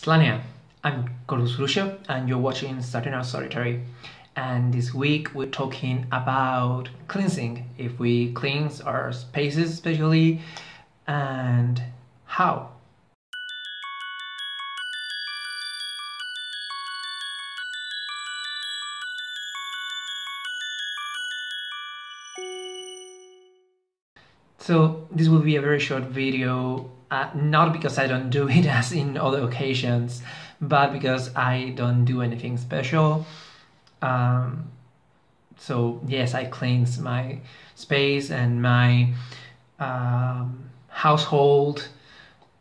Slania, I'm Corvus Bruxo and you're watching Starting Out Solitary. And this week we're talking about cleansing, if we cleanse our spaces especially, and how. So this will be a very short video, not because I don't do it as in other occasions, but because I don't do anything special. So yes, I cleanse my space and my household,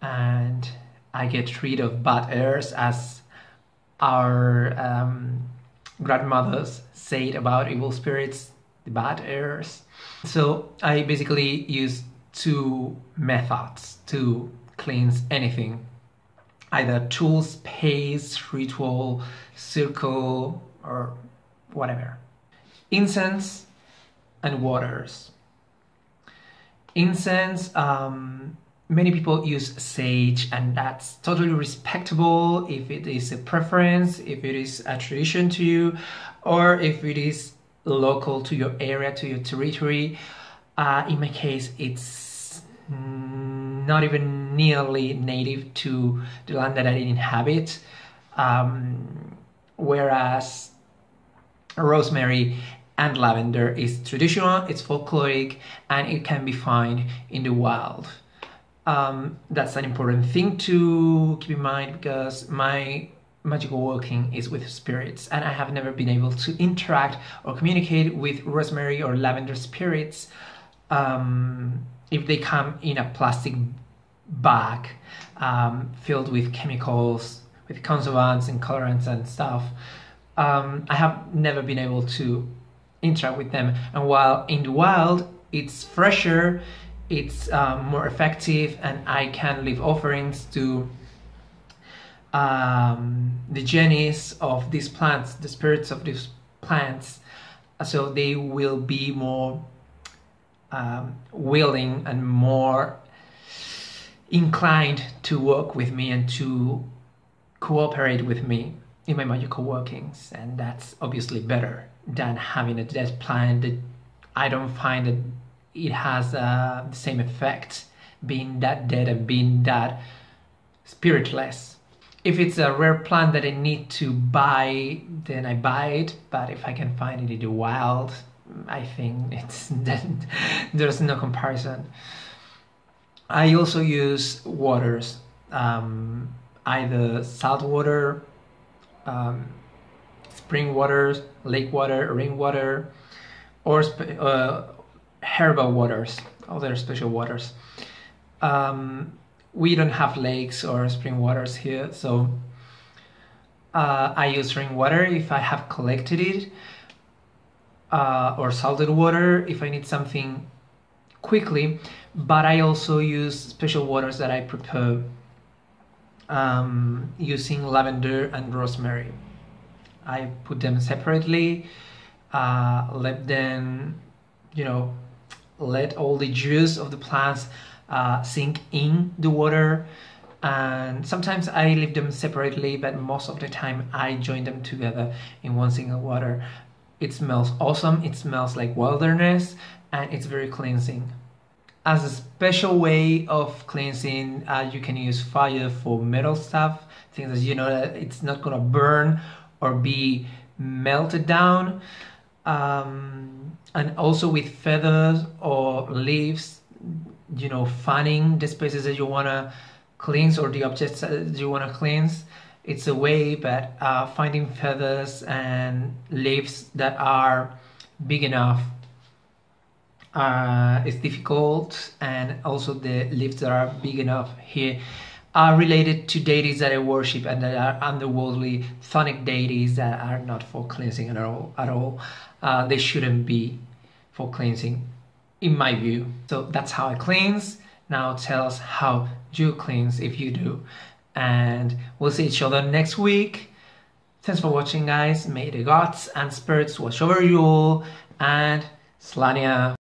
and I get rid of bad airs, as our grandmothers said about evil spirits, the bad airs. So I basically use two methods to cleanse anything: either tool, space, ritual, circle, or whatever. Incense and waters. Incense, many people use sage, and that's totally respectable if it is a preference, if it is a tradition to you, or if it is local to your area, to your territory. In my case, it's not even nearly native to the land that I inhabit, whereas rosemary and lavender is traditional, it's folkloric, and it can be found in the wild. That's an important thing to keep in mind, because my magical working is with spirits, and I have never been able to interact or communicate with rosemary or lavender spirits if they come in a plastic bag filled with chemicals, with conservants and colorants and stuff. I have never been able to interact with them, and while in the wild it's fresher, it's more effective, and I can leave offerings to the genies of these plants, the spirits of these plants, so they will be more willing and more inclined to work with me and to cooperate with me in my magical workings. And that's obviously better than having a dead plant that I don't find that it has the same effect, being that dead and being that spiritless. If it's a rare plant that I need to buy, then I buy it. But if I can find it in the wild, I think there's no comparison. I also use waters, either salt water, spring water, lake water, rainwater, or herbal waters, other special waters. We don't have lakes or spring waters here, so I use rainwater if I have collected it, or salted water if I need something quickly. But I also use special waters that I prepare using lavender and rosemary. I put them separately, let them, let all the juice of the plants sink in the water, and sometimes I leave them separately, but most of the time I join them together in one single water. It smells awesome, it smells like wilderness, and it's very cleansing. As a special way of cleansing, you can use fire for metal stuff, things that that it's not gonna burn or be melted down, and also with feathers or leaves, fanning the spaces that you want to cleanse or the objects that you want to cleanse. It's a way, but finding feathers and leaves that are big enough is difficult, and also the leaves that are big enough here are related to deities that I worship, and that are underworldly chthonic deities that are not for cleansing at all. They shouldn't be for cleansing, in my view. So that's how I cleanse. Now tell us how you cleanse, if you do. And we'll see each other next week. Thanks for watching, guys. May the gods and spirits watch over you all, and Slania.